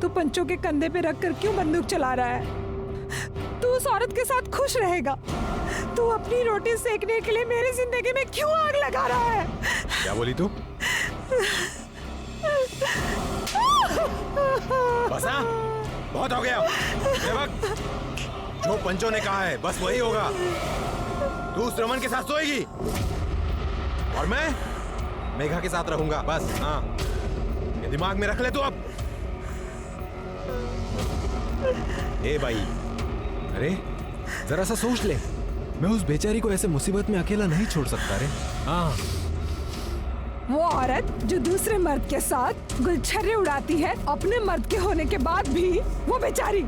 तू पंचों के कंधे पे रखकर क्यों बंदूक चला रहा है? तू उस औरत के साथ खुश रहेगा? तू अपनी रोटी सेकने के लिए मेरी जिंदगी में क्यों आग लगा रहा है? क्या बोली तू? बस हाँ, बहुत हो गया। देवक, जो पंचों ने कहा है बस वही होगा। तू उस रमन के साथ सोएगी और मैं मेघा के साथ रहूंगा, बस। हाँ, ये दिमाग में रख ले तू अब। ए भाई, अरे जरा सा सोच ले, मैं उस बेचारी को ऐसे मुसीबत में अकेला नहीं छोड़ सकता रे। हाँ, वो औरत जो दूसरे मर्द के साथ गुलछर्रे उड़ाती है अपने मर्द के होने के बाद भी, वो बेचारी,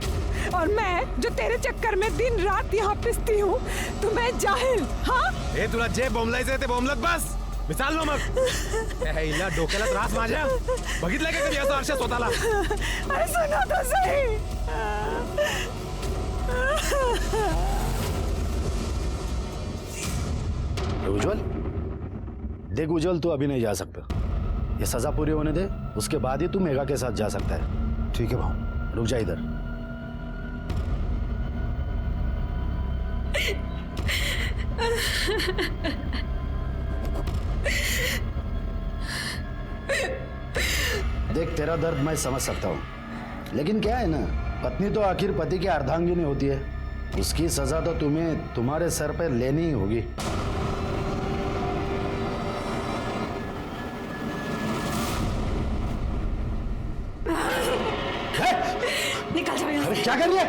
और मैं जो तेरे चक्कर में दिन रात यहाँ पिसती हूँ, तो मैं जाहिल? हाँ, ए तुला जे बोंबलायचे ते बोंबलत बस, मिसाल ना मग। हिला डोक्याला त्रास माझ्या, बघितलं का कधी असं आरशात स्वतःला? अरे सुनो तो सही। उज्जवल, देख उज्जवल, तू अभी नहीं जा सकता। ये सजा पूरी होने दे, उसके बाद ही तू मेघा के साथ जा सकता है। ठीक है भाऊ। रुक जा इधर। देख, तेरा दर्द मैं समझ सकता हूँ, लेकिन क्या है ना, पत्नी तो आखिर पति की अर्धांगिनी होती है। उसकी सजा तो तुम्हें तुम्हारे सर पे लेनी ही होगी। निकल जाओ यहाँ से। क्या कर रही है?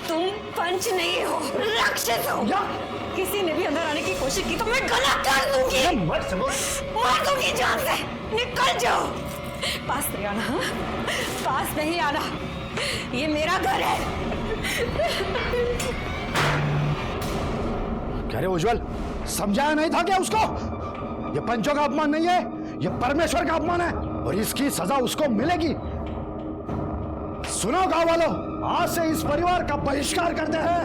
तुम पंच नहीं हो, राक्षस हो। किसी ने भी अंदर आने की कोशिश की तो मैं गला काट दूंगी, मार दूंगी जान से। निकल जाओ, पास नहीं आना। हाँ? पास नहीं आना, ये मेरा घर है। क्या रे उज्जवल, समझाया नहीं था क्या उसको? ये पंचों का अपमान नहीं है, ये परमेश्वर का अपमान है, और इसकी सजा उसको मिलेगी। सुनो गांव वालों, आज से इस परिवार का बहिष्कार करते हैं।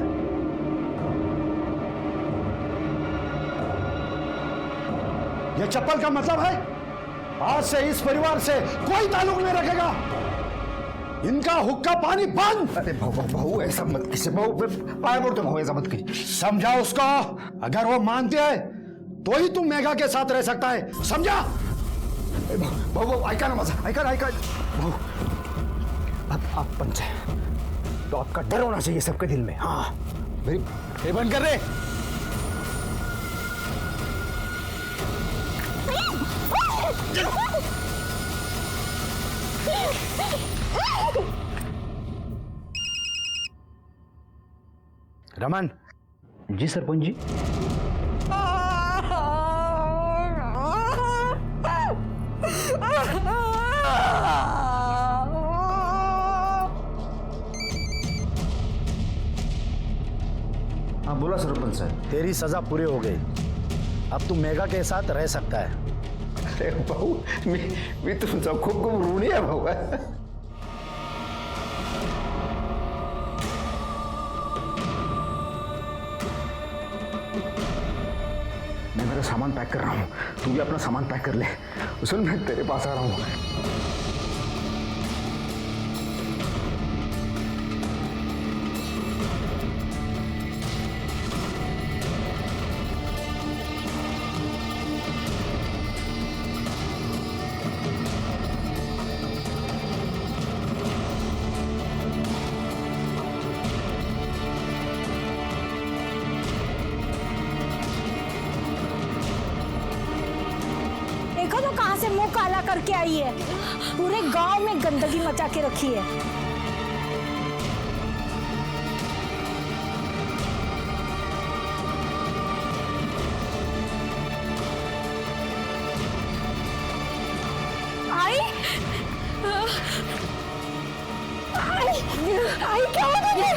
यह चप्पल का मतलब है, आज से इस परिवार से कोई ताल्लुक नहीं रखेगा। इनका हुक्का पानी बंद। अरे भाऊ ऐसा मत कीजिए भाऊ, पाया पड़ता हूँ, ऐसा मत कीजिए। समझा उसको, अगर वो मानते है तो ही तुम मेघा के साथ रह सकता है, समझा? भाऊ ऐका ना माझा, ऐका भाऊ, अब आप पंच है तो आपका डर होना चाहिए सबके दिल में। हाँ, मेरी बंद कर रहे। रमन जी सरपंच जी। हाँ बोला सरपंच साहब। तेरी सजा पूरी हो गई, अब तू मेघा के साथ रह सकता है। अरे भाऊ, मी तुमचा खूप खूप ऋणी आहे भाऊ। मैं मेरा सामान पैक कर रहा हूँ, तू भी अपना सामान पैक कर ले। सुन, मैं तेरे पास आ रहा हूँ। देखो तो कहां से मुंह काला करके आई है, पूरे गांव में गंदगी मचा के रखी है। आई आई क्या हो गया?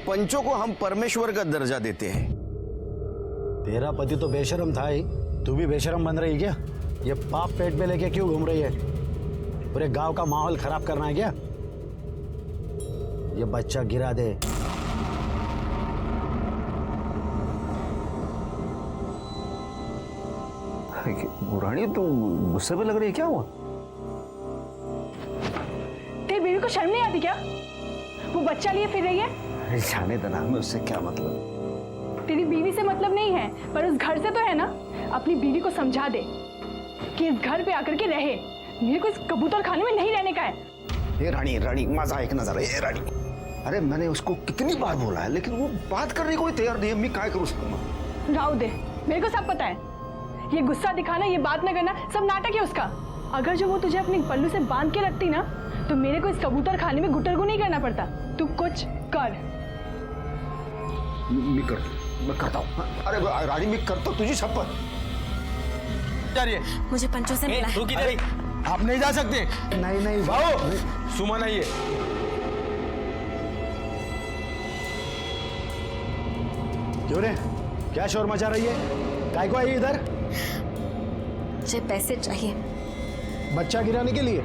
पंचों को हम परमेश्वर का दर्जा देते हैं। तेरा पति तो बेशरम था ही, तू भी बेशरम बन रही क्या? ये पाप पेट में लेके क्यों घूम रही है? पूरे गांव का माहौल खराब करना है क्या? ये बच्चा गिरा दे। रानी तू गुस्से में लग रही है, क्या हुआ? तेरी बीवी को शर्म नहीं आती क्या? वो बच्चा लिए फिर रही है। अरे जाने देना, हमें उससे क्या मतलब? तेरी बीवी से मतलब नहीं है, पर उस घर से तो है ना। अपनी बीवी को समझा दे कि इस घर पे आकर के रहे। मेरे को इस कबूतर खाने में नहीं रहने का है। ये रानी रानी मजा एक नजर है। ये रानी, अरे मैंने उसको कितनी बार बोला है, लेकिन वो बात करने को तैयार नहीं है। मैं क्या करूँ उसको? राव दे, मेरे को सब पता है। ये गुस्सा दिखाना, ये बात न करना, सब नाटक है उसका। अगर जो वो तुझे अपने पल्लू से बांध के रखती ना, तो मेरे को इस कबूतर खाने में गुटरगु नहीं करना पड़ता। तू कुछ कर। मैं करता हूँ। अरे रानी, मैं करता हूँ, तुझे शपथ। मुझे पंचों से मिला है। आप नहीं जा सकते। नहीं नहीं भाऊ, सुमन आइए। क्यों रे, क्या शोर मचा रही है? काय को आई इधर? मुझे पैसे चाहिए। बच्चा गिराने के लिए?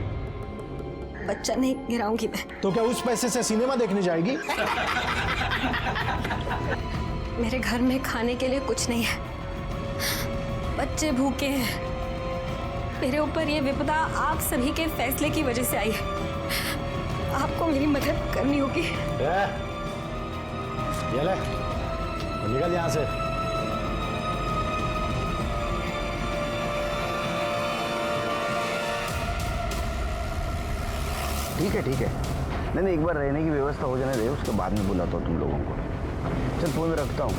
बच्चा नहीं गिराऊंगी मैं। तो क्या उस पैसे से सिनेमा देखने जाएगी? मेरे घर में खाने के लिए कुछ नहीं है, बच्चे भूखे हैं। मेरे ऊपर ये विपदा आप सभी के फैसले की वजह से आई है। आपको मेरी मदद करनी होगी। ये ले, निकल यहाँ से। ठीक है ठीक है। नहीं एक बार रहने की व्यवस्था हो जाने दे, उसके बाद में बुलाता हूँ तुम लोगों को। चल फोन रखता हूँ,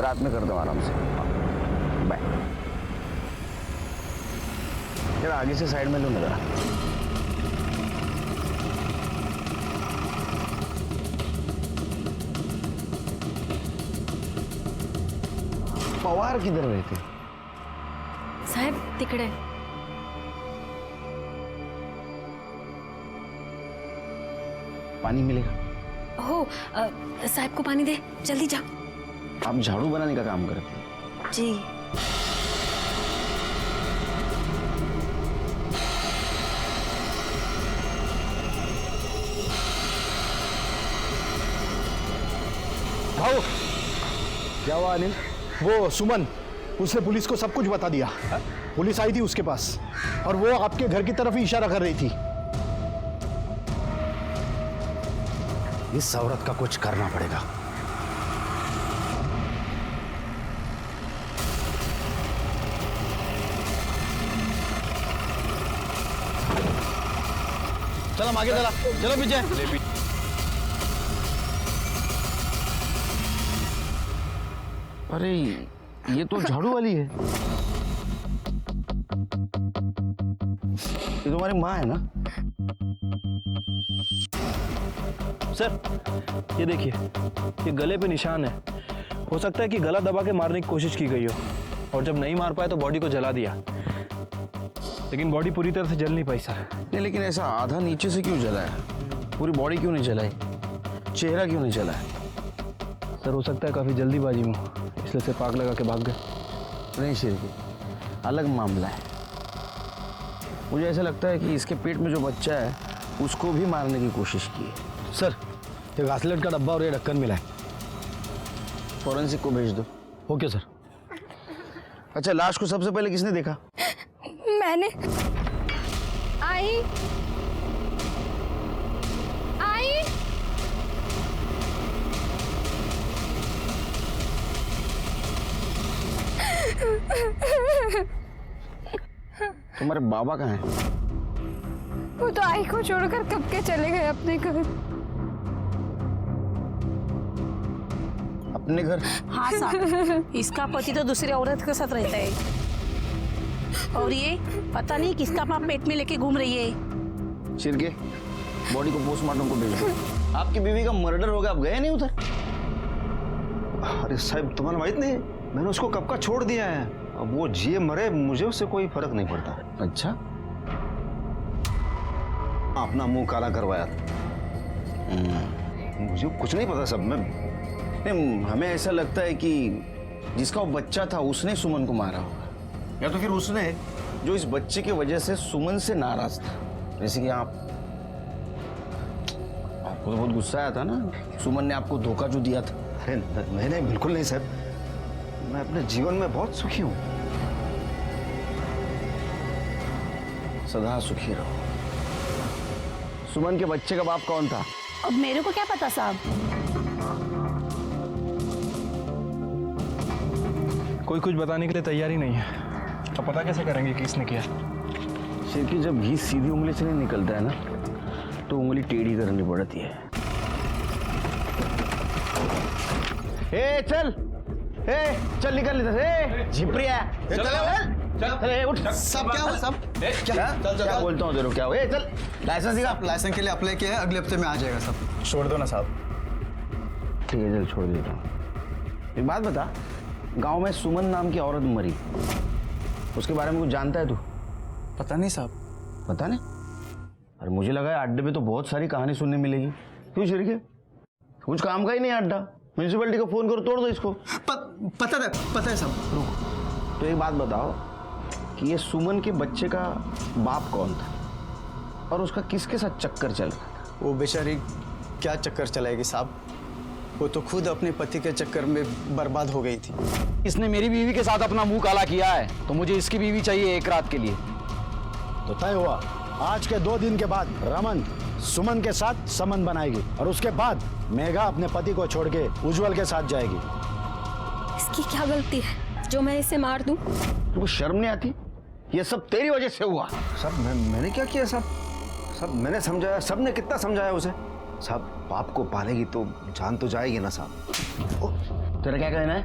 रात में करता हूँ आराम से। बाय। चल आगे से साइड में लो नजर। पवार किधर रहते? साहब तिकड़े। पानी मिलेगा? हो साहब को पानी दे, जल्दी जा। आप झाड़ू बनाने का काम करते हैं? जी। भाऊ, क्या हुआ अनिल? वो सुमन, उसने पुलिस को सब कुछ बता दिया। पुलिस आई थी उसके पास और वो आपके घर की तरफ ही इशारा कर रही थी। इस औरत का कुछ करना पड़ेगा। चल हम आगे चला, चलो पीछे। अरे ये तो झाड़ू वाली है। ये तुम्हारी माँ है ना? सर ये देखिए, ये गले पे निशान है। हो सकता है कि गला दबा के मारने की कोशिश की गई हो, और जब नहीं मार पाए तो बॉडी को जला दिया, लेकिन बॉडी पूरी तरह से जल नहीं पाई सर। नहीं, लेकिन ऐसा आधा नीचे से क्यों जला है? पूरी बॉडी क्यों नहीं जलाई? चेहरा क्यों नहीं जला है? सर हो सकता है काफ़ी जल्दीबाजी में, इसलिए से पाक लगा के भाग गए। नहीं श्री, अलग मामला है। मुझे ऐसा लगता है कि इसके पेट में जो बच्चा है उसको भी मारने की कोशिश की है। सर, ये घासलेट का डब्बा और ये ढक्कन मिला है। फॉरेंसिक को भेज दो। Okay sir. अच्छा, लाश को सबसे पहले किसने देखा? मैंने। आई आई तुम्हारे बाबा कहाँ हैं? वो तो आई को छोड़कर कब के चले गए अपने घर। अपने घर? हाँ साहब, इसका पति तो दूसरी औरत के साथ रहता है, और ये पता नहीं किसका पाप पेट में लेके घूम रही है। शिरके, बॉडी को पोस्टमार्टम को भेज दो। आपकी बीवी का मर्डर हो गया, आप गए नहीं उधर? अरे साहब, तुम्हें माहित नहीं, मैंने उसको कब का छोड़ दिया है। अब वो जिए मरे, मुझे उससे कोई फर्क नहीं पड़ता। अच्छा, अपना मुंह काला करवाया। मुझे कुछ नहीं पता सब में। नहीं, हमें ऐसा लगता है कि जिसका वो बच्चा था उसने सुमन को मारा होगा, या तो फिर उसने जो इस बच्चे की वजह से सुमन से नाराज था। जैसे कि आपको तो बहुत गुस्सा आया था ना, सुमन ने आपको धोखा जो दिया था। अरे नहीं नहीं, बिल्कुल नहीं साहब, मैं अपने जीवन में बहुत सुखी हूँ। सदा सुखी रहो। सुमन के बच्चे का बाप कौन था? अब मेरे को क्या पता साहब। कोई कुछ बताने के लिए तैयार ही नहीं है, तो पता कैसे करेंगे कि किसने किया? सिर्फ जब घी सीधी उंगली से नहीं निकलता है ना, तो उंगली टेढ़ी करनी पड़ती है। ए चल, चल निकल इधर से, झिपरिया चल उठ। सब क्या हुआ सब? क्या बोलता हूँ तेरे को, क्या हुआ? चल लाइसेंस दिखा। लाइसेंस के लिए अप्लाई किया है, अगले हफ्ते में आ जाएगा सब। छोड़ दो ना साहब। ठीक है चल छोड़ देता हूँ। एक बात बता, गांव में सुमन नाम की औरत मरी, उसके बारे में कुछ जानता है तू? पता नहीं साहब। पता नहीं? अरे मुझे लगा है अड्डे पे तो बहुत सारी कहानी सुनने मिलेगी। क्यों शिरके, कुछ काम का ही नहीं है अड्डा। म्यूनसिपैलिटी को फोन करो, तोड़ दो इसको। पता है सब। रुको, तो एक बात बताओ कि ये सुमन के बच्चे का बाप कौन था और उसका किसके साथ चक्कर चल रहा था? वो बेचारी क्या चक्कर चलाएगी साहब, वो तो खुद अपने पति के चक्कर में बर्बाद हो गई थी। इसने मेरी बीवी के साथ अपना मुंह काला किया है, तो मुझे इसकी बीवी चाहिए एक रात के लिए। तो तय हुआ, आज के 2 दिन के बाद रमन सुमन के साथ संबंध बनाएगी और उसके बाद मेघा अपने पति को छोड़ के उज्जवल के साथ जाएगी। इसकी क्या गलती है जो मैं इसे मार दूं? तुमको शर्म नहीं आती? ये सब तेरी वजह से हुआ। साहब मैंने क्या किया साहब? साहब मैंने समझाया, सब ने कितना समझाया उसे। साहब बाप को पालेगी तो जान तो जाएगी ना साहब। तेरा क्या कहना है?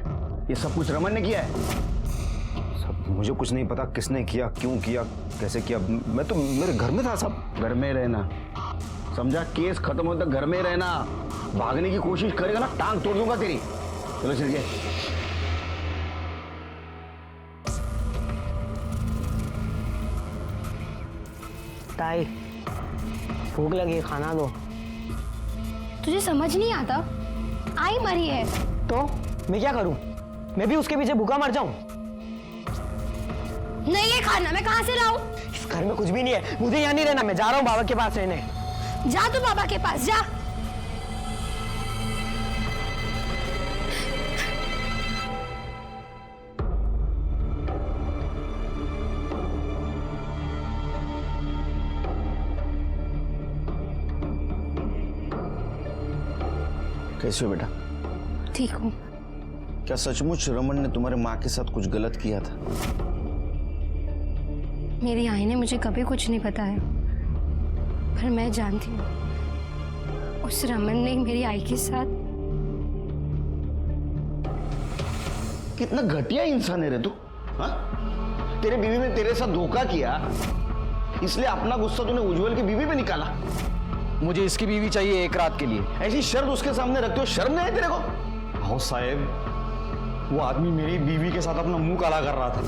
ये सब कुछ रमन ने किया है? साहब मुझे कुछ नहीं पता किसने किया, क्यों किया, कैसे किया। मैं तो मेरे घर में था साहब। घर में रहना, समझा? केस खत्म होने तक घर में रहना। भागने की कोशिश करेगा ना, टांग तोड़ दूंगा तेरी। चलो चल के। ताई भूख लगी, खाना दो। तुझे समझ नहीं आता? आई मरी है तो मैं क्या करूं? मैं भी उसके पीछे भूखा मर जाऊं? नहीं है खाना, मैं कहाँ से लाऊं? इस घर में कुछ भी नहीं है, मुझे यहाँ नहीं रहना। मैं जा रहा हूँ बाबा के पास रहने। जा तू बाबा के पास जा। कैसे हो बेटा? ठीक हूँ। क्या सचमुच रमन ने तुम्हारे माँ के साथ कुछ गलत किया था? मेरी आई ने मुझे कभी कुछ नहीं बताया, पर मैं जानती हूँ उस रमन ने मेरी आई के साथ। कितना घटिया इंसान है रे तू, हाँ? तेरे बीवी ने तेरे साथ धोखा किया, इसलिए अपना गुस्सा तूने उज्जवल की बीवी पे निकाला। मुझे इसकी बीवी चाहिए एक रात के लिए। ऐसी शर्त उसके सामने रखते हो, शर्म नहीं है तेरे को? हाँ साहेब, वो आदमी मेरी बीवी के साथ अपना मुंह काला कर रहा था।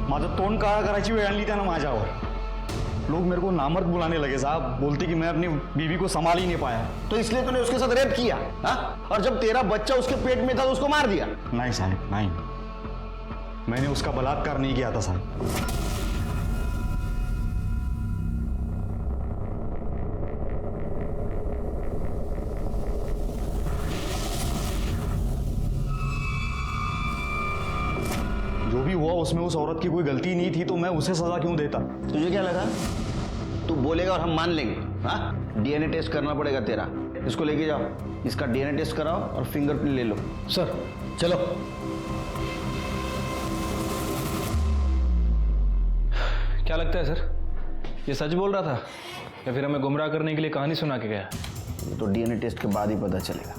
माझं तोंड काळा करायची वेळ आणली त्यानं माझ्यावर। लोग मेरे को नामर्द बुलाने लगे साहब, बोलते कि मैं अपनी बीवी को संभाल ही नहीं पाया। तो इसलिए तूने उसके साथ रेप किया, हाँ? और जब तेरा बच्चा उसके पेट में था तो उसको मार दिया? नहीं साहब नहीं, मैंने उसका बलात्कार नहीं किया था साहब। जो भी हुआ उसमें उस औरत की कोई गलती नहीं थी, तो मैं उसे सजा क्यों देता? तुझे क्या लगा तू बोलेगा और हम मान लेंगे? हाँ, डीएनए टेस्ट करना पड़ेगा तेरा। इसको लेके जाओ, इसका डीएनए टेस्ट कराओ और फिंगरप्रिंट ले लो। सर चलो। क्या लगता है सर, ये सच बोल रहा था या फिर हमें गुमराह करने के लिए कहानी सुना के गया? तो डीएनए टेस्ट के बाद ही पता चलेगा।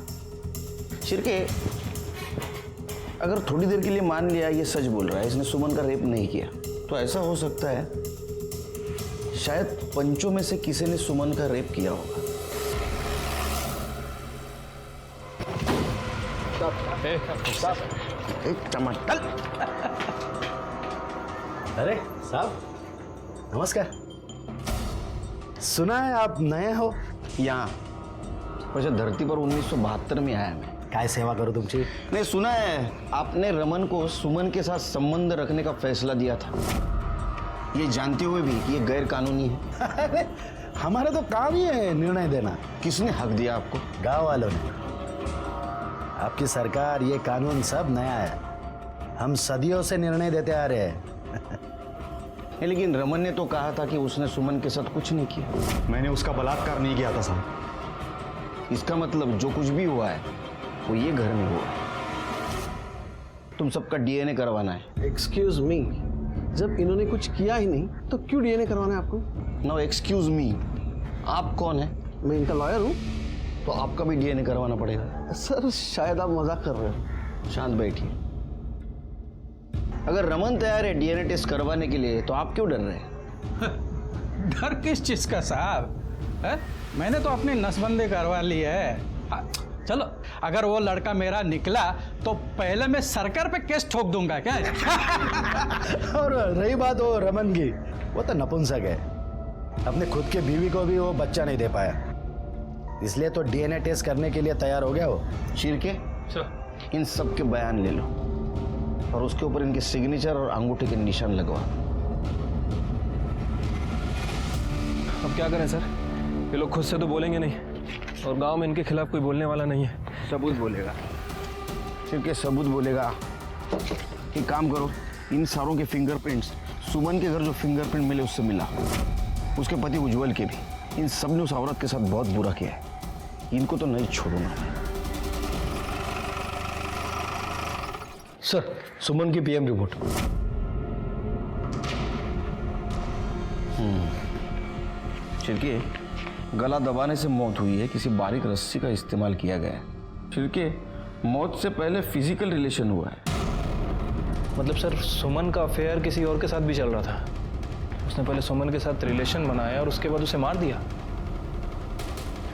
शिरके, अगर थोड़ी देर के लिए मान लिया ये सच बोल रहा है, इसने सुमन का रेप नहीं किया, तो ऐसा हो सकता है शायद पंचों में से किसी ने सुमन का रेप किया होगा। एक टमाटर। अरे साहब नमस्कार। सुना है आप नए हो यहाँ वैसे धरती पर 1972 में आया मैं। काय सेवा करूं तुमची? नहीं, सुना है आपने रमन को सुमन के साथ संबंध रखने का फैसला दिया था। ये जानते हुए भी कि ये गैर कानूनी है? अरे हमारा तो काम ही है निर्णय देना। किसने हक दिया आपको? गांव वालों ने। आपकी सरकार, ये कानून सब नया है। हम सदियों से निर्णय देते आ रहे हैं। लेकिन रमन ने तो कहा था कि उसने सुमन के साथ कुछ नहीं किया। मैंने उसका बलात्कार नहीं किया था साहब। इसका मतलब जो कुछ भी हुआ है वो ये घर में हुआ है। तुम सबका डीएनए करवाना है। एक्सक्यूज मी, जब इन्होंने कुछ किया ही नहीं तो क्यों डीएनए करवाना है आपको? नो एक्सक्यूज मी, आप कौन है? मैं इनका लॉयर हूँ। तो आपका भी डीएनए करवाना पड़ेगा। सर शायद आप मजाक कर रहे हो। शांत बैठिए। अगर रमन तैयार है डीएनए टेस्ट करवाने के लिए तो आप क्यों डर रहे हैं? डर किस चीज का साहब है? मैंने तो अपनी नसबंदी करवा ली है। चलो अगर वो लड़का मेरा निकला तो पहले मैं सरकार पे केस ठोक दूंगा क्या? और रही बात वो रमन की, वो तो नपुंसक है। अपने खुद के बीवी को भी वो बच्चा नहीं दे पाया, इसलिए तो डीएनए टेस्ट करने के लिए तैयार हो गया वो। शिरके, इन सब के बयान ले लो और उसके ऊपर इनके सिग्नेचर और अंगूठे के निशान लगवा। अब क्या करें सर? ये लोग खुद से तो बोलेंगे नहीं और गांव में इनके खिलाफ कोई बोलने वाला नहीं है। सबूत बोलेगा। शिरके सबूत बोलेगा। एक काम करो, इन सारों के फिंगरप्रिंट्स सुमन के घर जो फिंगरप्रिंट मिले उससे मिला, उसके पति उज्जवल के भी। इन सब ने उस औरत के साथ बहुत बुरा किया है। इनको तो नहीं छोड़ूंगा मैं। सर सुमन की पीएम रिपोर्ट। छिड़के, गला दबाने से मौत हुई है, किसी बारीक रस्सी का इस्तेमाल किया गया है। छिड़के, मौत से पहले फिजिकल रिलेशन हुआ है। मतलब सर सुमन का अफेयर किसी और के साथ भी चल रहा था। उसने पहले सुमन के साथ रिलेशन बनाया और उसके बाद उसे मार दिया।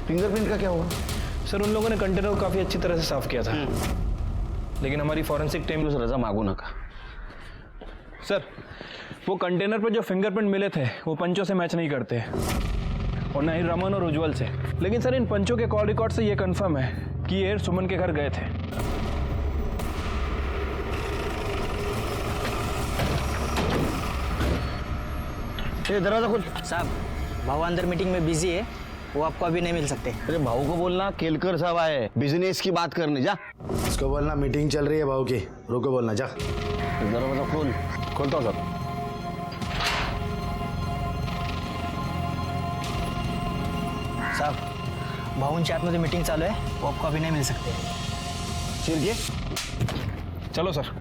फिंगरप्रिंट का क्या हुआ? सर उन लोगों ने कंटेनर को काफी अच्छी तरह से साफ किया था, लेकिन हमारी फॉरेंसिक टीम उस रजा मांगू ना का। सर वो कंटेनर पर जो फिंगरप्रिंट मिले थे वो पंचों से मैच नहीं करते और ना ही रमन और उज्जवल से। लेकिन सर इन पंचों के कॉल रिकॉर्ड से ये कंफर्म है कि ये सुमन के घर गए थे। ये दरवाजा खोल। साहब भाव अंदर मीटिंग में बिजी है, वो आपको अभी नहीं मिल सकते। अरे भाऊ को बोलना केलकर साहब आए बिजनेस की बात करने। जा इसको बोलना मीटिंग चल रही है भाऊ की, रुको बोलना। जा दरवाजा खोल। खोलता हूँ सर। साहब भाऊंच्या आतमध्ये मीटिंग चालू है, वो आपको अभी नहीं मिल सकते। शिरके, चलो सर।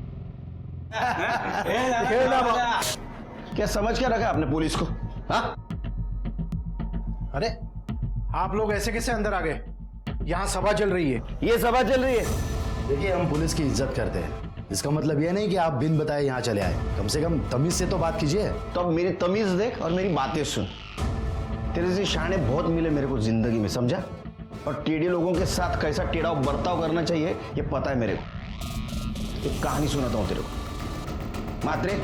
क्या समझ क्या रखा आपने पुलिस को? हाँ? अरे आप लोग ऐसे कैसे अंदर आ गए? यहाँ सभा चल रही है। ये सभा चल रही है। देखिए हम पुलिस की इज्जत करते हैं, इसका मतलब ये नहीं कि आप बिन बताए यहाँ चले आए। कम से कम तमीज से तो बात कीजिए। तो अब मेरी तमीज देख और मेरी बातें सुन। तेरे से शाने बहुत मिले मेरे को जिंदगी में, समझा? और टेढ़े लोगों के साथ कैसा टेढ़ा बर्ताव करना चाहिए ये पता है मेरे को। एक कहानी सुनाता हूँ तेरे को। मात्रे,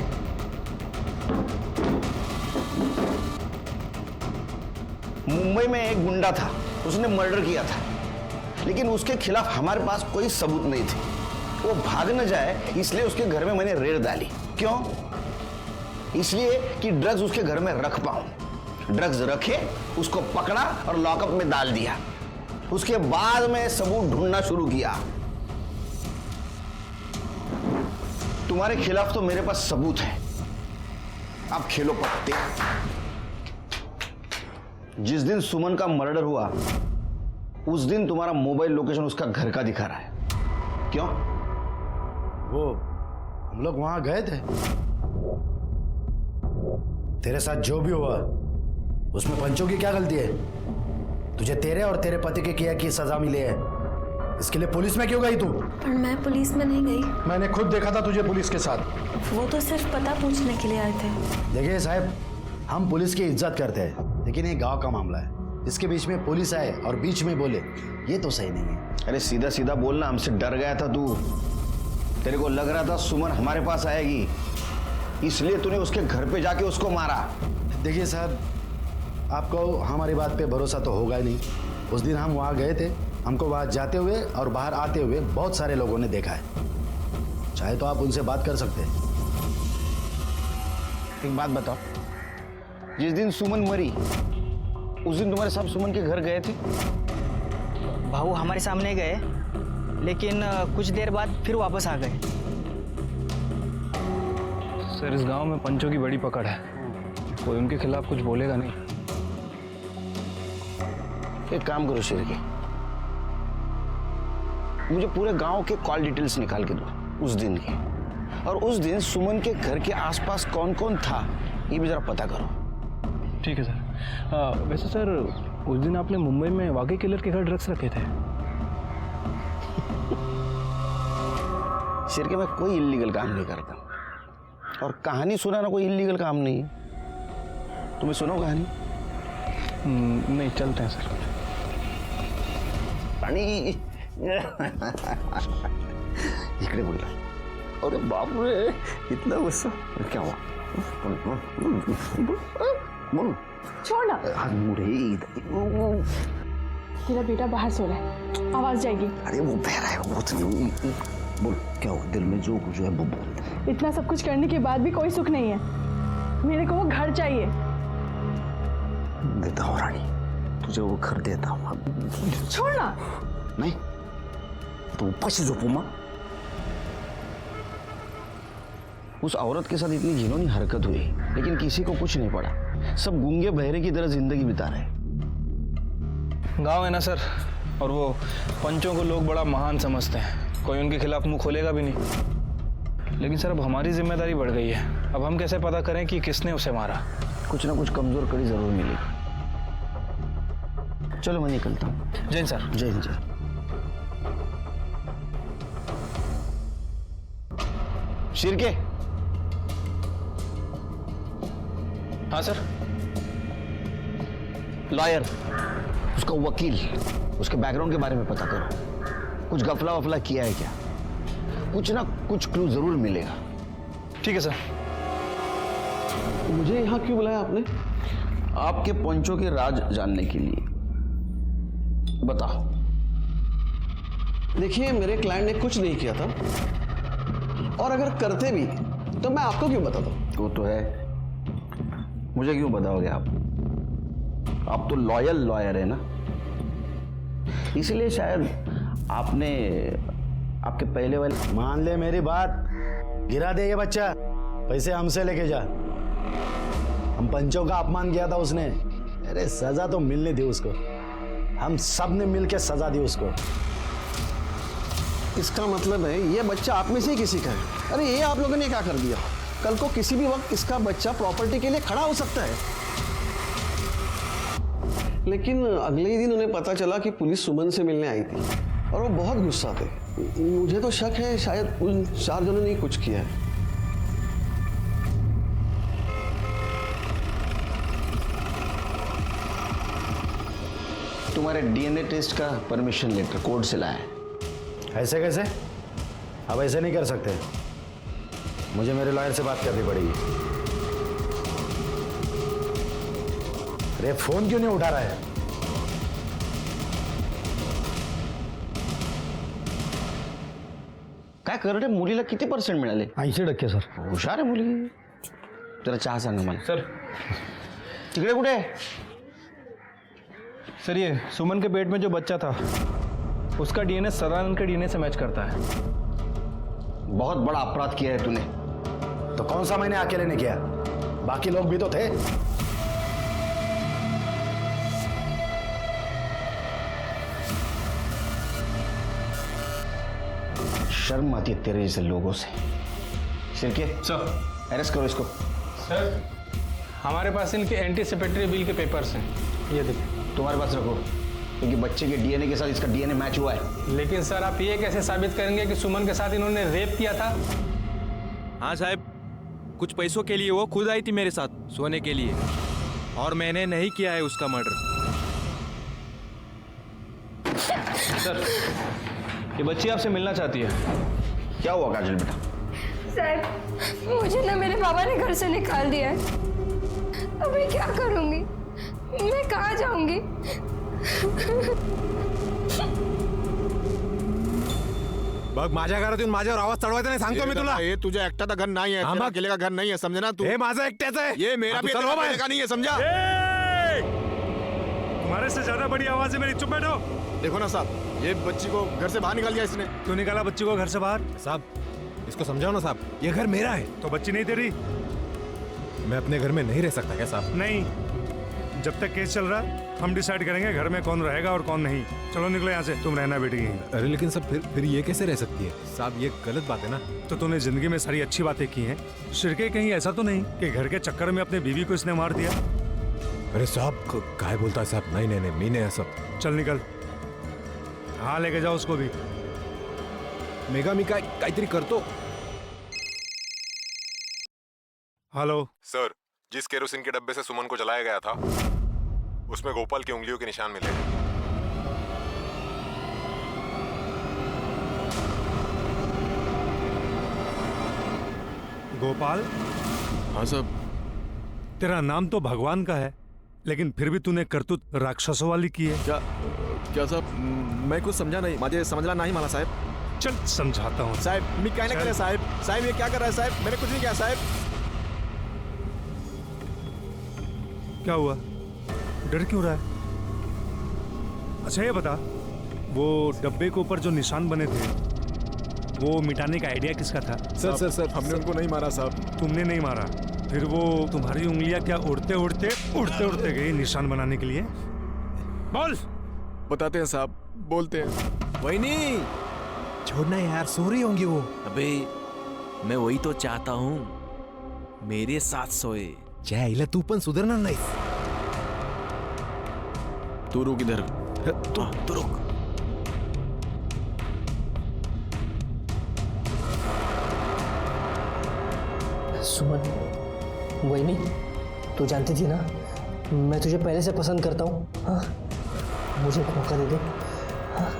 मुंबई में एक गुंडा था, उसने मर्डर किया था, लेकिन उसके खिलाफ हमारे पास कोई सबूत नहीं थे। वो भाग न जाए इसलिए उसके घर में मैंने रेड डाली। क्यों? इसलिए कि ड्रग्स उसके घर में रख पाऊं। ड्रग्स रखे, उसको पकड़ा और लॉकअप में डाल दिया। उसके बाद मैं सबूत ढूंढना शुरू किया। तुम्हारे खिलाफ तो मेरे पास सबूत है। अब खेलो पत्ते। जिस दिन सुमन का मर्डर हुआ उस दिन तुम्हारा मोबाइल लोकेशन उसका घर का दिखा रहा है। क्यों? वो हम लोग वहां गए थे। तेरे साथ जो भी हुआ उसमें पंचों की क्या गलती है? तुझे तेरे और तेरे पति के किया की सजा मिली है, इसके लिए पुलिस में क्यों गई तू? पर मैं पुलिस में नहीं गई। मैंने खुद देखा था तुझे पुलिस के साथ। वो तो सिर्फ पता पूछने के लिए आए थे। देखिए साहब, हम पुलिस की इज्जत करते हैं, लेकिन ये गांव का मामला है। इसके बीच में पुलिस आए और बीच में बोले, ये तो सही नहीं है। अरे सीधा सीधा बोलना। हमसे डर गया था तू। तेरे को लग रहा था सुमन हमारे पास आएगी, इसलिए तूने उसके घर पे जाके उसको मारा। देखिए साहब, आपको हमारी बात पे भरोसा तो होगा ही नहीं। उस दिन हम वहाँ गए थे, हमको वहाँ जाते हुए और बाहर आते हुए बहुत सारे लोगों ने देखा है। चाहे तो आप उनसे बात कर सकते हैं। एक बात बताओ, जिस दिन सुमन मरी उस दिन तुम्हारे साहब सुमन के घर गए थे? भाऊ हमारे सामने गए, लेकिन कुछ देर बाद फिर वापस आ गए। सर इस गांव में पंचों की बड़ी पकड़ है, कोई उनके खिलाफ कुछ बोलेगा नहीं। एक काम करो शिरके, मुझे पूरे गांव के कॉल डिटेल्स निकाल के दो उस दिन के, और उस दिन सुमन के घर के आसपास कौन कौन था ये भी जरा पता करो। ठीक है सर। वैसे सर उस दिन आपने मुंबई में वाकई किलर के घर ड्रग्स रखे थे? शिरके मैं कोई इल्लीगल काम नहीं करता, और कहानी सुनाना कोई इल्लीगल काम नहीं है। तुम्हें सुनो कहानी? नहीं, चलते हैं सर। पानी इकडे बोला। अरे बाप रे, इतना गुस्सा, क्या हुआ? बोल। छोड़ ना। इधर तेरा बेटा बाहर सो रहा है, आवाज जाएगी। अरे वो बह रहा है, बोल क्या हुआ? दिल में जो कुछ है वो बोल। इतना सब कुछ करने के बाद भी कोई सुख नहीं है। मेरे को वो घर चाहिए। देता हूँ रानी, तुझे वो घर देता हूँ। छोड़ ना। नहीं तो ऊपर से जो पुमा उस औरत के साथ इतनी घिनौनी हरकत हुई, लेकिन किसी को कुछ नहीं पड़ा। सब गूंगे बहरे की तरह जिंदगी बिता रहे। गांव है ना सर, और वो पंचों को लोग बड़ा महान समझते हैं, कोई उनके खिलाफ मुंह खोलेगा भी नहीं। लेकिन सर अब हमारी जिम्मेदारी बढ़ गई है। अब हम कैसे पता करें कि किसने उसे मारा? कुछ ना कुछ कमजोर कड़ी जरूर मिलेगी। चलो मैं निकलता हूँ। जय सर। जय हिंद। जय। शिरके। हाँ सर। लॉयर, उसका वकील, उसके बैकग्राउंड के बारे में पता करो। कुछ गफला वफला किया है क्या? कुछ ना कुछ क्लू जरूर मिलेगा। ठीक है सर। मुझे यहाँ क्यों बुलाया आपने? आपके पंचों के राज जानने के लिए। बताओ। देखिए, मेरे क्लाइंट ने कुछ नहीं किया था, और अगर करते भी तो मैं आपको क्यों बताता? वो तो है, मुझे क्यों बताओगे आप? आप तो लॉयल लॉयर है ना, इसलिए शायद आपने आपके पहले वाले। मान ले मेरी बात, गिरा दे ये बच्चा, पैसे हमसे लेके जा। हम पंचों का अपमान किया था उसने, अरे सजा तो मिलनी थी उसको। हम सब ने मिलकर सजा दी उसको। इसका मतलब है ये बच्चा आप में से ही किसी का है। अरे ये आप लोगों ने क्या कर दिया? कल को किसी भी वक्त इसका बच्चा प्रॉपर्टी के लिए खड़ा हो सकता है। लेकिन अगले ही दिन उन्हें पता चला कि पुलिस सुमन से मिलने आई थी, और वो बहुत गुस्सा थे। मुझे तो शक है शायद उन 4 जनों ने ही कुछ किया है। तुम्हारे डीएनए टेस्ट का परमिशन लेटर कोर्ट से लाया है। ऐसे कैसे? अब ऐसे नहीं कर सकते, मुझे मेरे लॉयर से बात करनी पड़ेगी। अरे फोन क्यों नहीं उठा रहा है? काय करडे मुलीला किती % मिळाले? 80% सर. हुशार आहे मुली. जरा चहा सांगा मला. सर तिकडे कुठे? सर ये सुमन के पेट में जो बच्चा था उसका डीएनए सदानंद के डीएनए से मैच करता है। बहुत बड़ा अपराध किया है तूने। तो कौन सा मैंने अकेले ने किया? बाकी लोग भी तो थे। शर्म आती है तेरे जैसे लोगों से। शिरके सर अरेस्ट करो इसको। सर हमारे पास इनके एंटीसिपेटरी बिल के पेपर्स हैं, ये देखिए। तुम्हारे पास रखो, क्योंकि बच्चे के डीएनए के साथ इसका डीएनए मैच हुआ है। लेकिन सर आप ये कैसे साबित करेंगे कि सुमन के साथ इन्होंने रेप किया था? हाँ साहब, कुछ पैसों के लिए वो खुद आई थी मेरे साथ सोने के लिए, और मैंने नहीं किया है उसका मर्डर। सर ये बच्ची आपसे मिलना चाहती है। क्या हुआ काजल बेटा? सर मुझे ना मेरे बाबा ने घर से निकाल दिया है, अब मैं क्या करूंगी? मैं कहाँ जाऊंगी? बघ माझ्या घरात येऊन माझ्यावर आवाज चढवायचा नाही सांगतो मी तुला. ये तुझे एकटा घर नहीं है, तेरा अकेले का घर नहीं है, समझे ना तू? हे माझं एकट्याचं आहे. ये मेरा भी चलो अकेले का नहीं है, समझा? तुम्हारे से ज्यादा बड़ी आवाज है मेरी, चुप बैठो। देखो ना साहब, ये बच्ची को घर से बाहर निकाल दिया इसने। तू निकाला बच्ची को घर से बाहर? साहब इसको समझाओ ना साहब, ये घर मेरा है। तो बच्ची नहीं तेरी? मैं अपने घर में नहीं रह सकता क्या साहब? नहीं, जब तक केस चल रहा हम डिसाइड करेंगे घर में कौन रहेगा और कौन नहीं। चलो निकलो यहाँ से, तुम रहना बेटी यहीं। अरे लेकिन सब फिर ये कैसे रह सकती है साहब? ये गलत बात है ना। तो तूने जिंदगी में सारी अच्छी बातें की हैं, शिरके कहीं ऐसा तो नहीं कि घर के चक्कर में अपने बीवी को इसने मार दिया? अरे साहब काय बोलता है साहब? नहीं नहीं नहीं, मी नहीं सब. चल निकल, हाँ लेके जाओ उसको भी. मेगा मी काहीतरी करतो. हेलो सर, जिस केरोसिन के डब्बे से सुमन को जलाया गया था उसमें गोपाल की उंगलियों के निशान मिले. गोपाल? हाँ साहब. तेरा नाम तो भगवान का है, लेकिन फिर भी तूने करतूत राक्षसों वाली की है. क्या साहब, मैं कुछ समझा नहीं, मुझे समझना नहीं माला साहब. चल समझाता हूँ. साहब मैं क्या नहीं करे साहब. साहब ये क्या कर रहा है साहब? मैंने कुछ नहीं किया साहब. क्या हुआ, डर क्यों रहा है? अच्छा ये बता, वो डब्बे के ऊपर जो निशान बने थे वो मिटाने का आइडिया किसका था? सर हमने उनको नहीं मारा साहब. तुमने नहीं मारा? फिर वो तुम्हारी उंगलियां क्या उड़ते उड़ते गई निशान बनाने के लिए? बोल. बताते हैं साहब, बोलते हैं. वही नहीं, छोड़ना यार, सो रही होंगी वो. अबे मैं वही तो चाहता हूँ, मेरे साथ सोए. जायला तू पण सुधारणार नाही. तू रुक इधर. तू रुक. सुमन, वही नहीं, तू जानती थी ना मैं तुझे पहले से पसंद करता हूँ. हाँ, मुझे एक मौका दे दे. हाँ?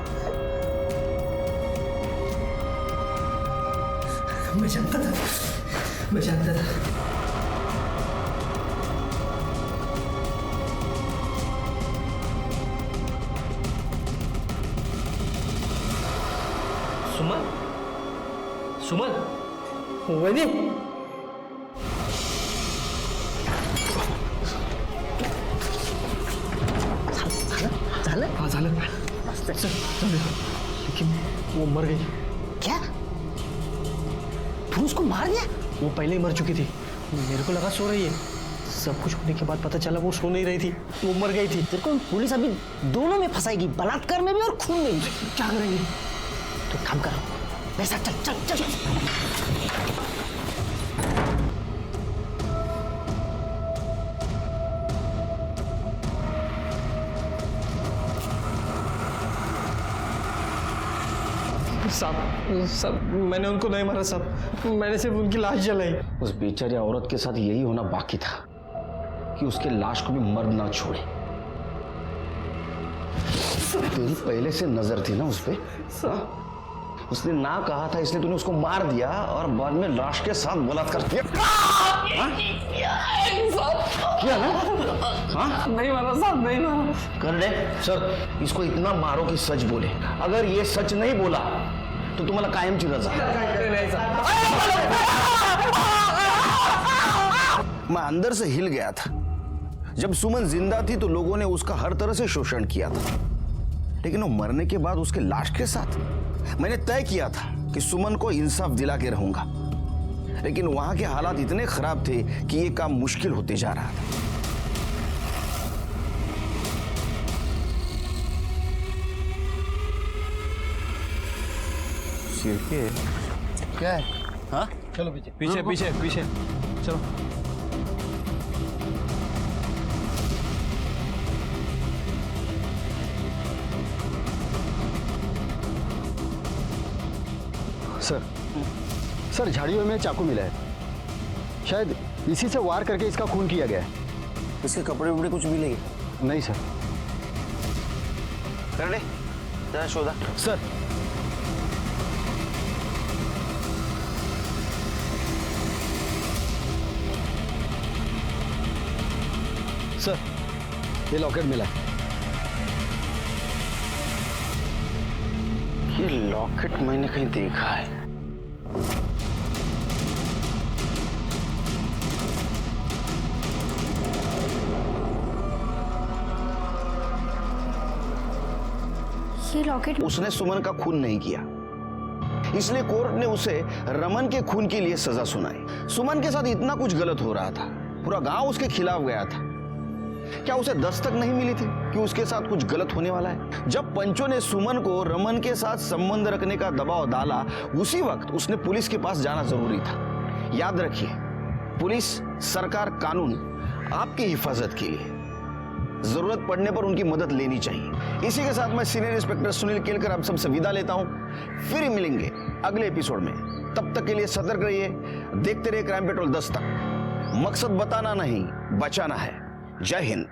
मैं जानता था. सुमन, वही नहीं. झालं. लेकिन वो मर गई. क्या? तू उसको मार दिया? वो पहले ही मर चुकी थी. मेरे को लगा सो रही है. सब कुछ होने के बाद पता चला वो सो नहीं रही थी, वो मर गई थी. तेरे को पुलिस अभी दोनों में फंसाएगी, बलात्कार में भी और खून में भी. क्या करेंगे? तो काम करो, पैसा चल. साहब मैंने उनको नहीं मारा साहब, मैंने सिर्फ उनकी लाश जलाई. उस बेचारी औरत के साथ यही होना बाकी था कि उसके लाश को भी मर्द ना छोड़े. तेरी पहले से नजर थी ना उस पे. उसने ना कहा था इसलिए तूने उसको मार दिया और बाद में लाश के साथ बलात्कार किया. किया ना? हाँ? नहीं मारा साहब, नहीं मारा. कर दे सर, इसको इतना मारो कि सच बोले. अगर ये सच नहीं बोला तो तुम्हाला कायमची रजा. मैं अंदर से हिल गया था. जब सुमन जिंदा थी तो लोगों ने उसका हर तरह से शोषण किया था, लेकिन वो मरने के बाद उसके लाश के साथ मैंने तय किया था कि सुमन को इंसाफ दिला के रहूंगा. लेकिन वहां के हालात इतने खराब थे कि ये काम मुश्किल होते जा रहा था. क्या है? हाँ, चलो पीछे चलो. सर झाड़ियों में चाकू मिला है. शायद इसी से वार करके इसका खून किया गया है. इसके कपड़े वपड़े कुछ मिलेंगे? नहीं सर. कर ले जरा शोधा. सर ये लॉकेट मिला है. ये लॉकेट मैंने कहीं देखा है। ये लॉकेट उसने सुमन का खून नहीं किया, इसलिए कोर्ट ने उसे रमन के खून के लिए सजा सुनाई। सुमन के साथ इतना कुछ गलत हो रहा था, पूरा गांव उसके खिलाफ गया था। क्या उसे दस्तक नहीं मिली थी कि उसके साथ कुछ गलत होने वाला है? जब पंचों ने सुमन को रमन के साथ संबंध रखने का दबाव डाला, उसी वक्त उसने पुलिस के पास जाना जरूरी था। याद रखिए, पुलिस, सरकार, कानून आपकी हिफाजत के लिए, जरूरत पड़ने पर उनकी मदद लेनी चाहिए। इसी के साथ मैं सीनियर इंस्पेक्टर सुनील केलकर आप सबसे विदा लेता हूं। फिर मिलेंगे अगले एपिसोड में। तब तक के लिए सतर्क रहिए, देखते रहिए क्राइम पेट्रोल 10 तक। मकसद बताना नहीं, बचाना है। जय हिंद।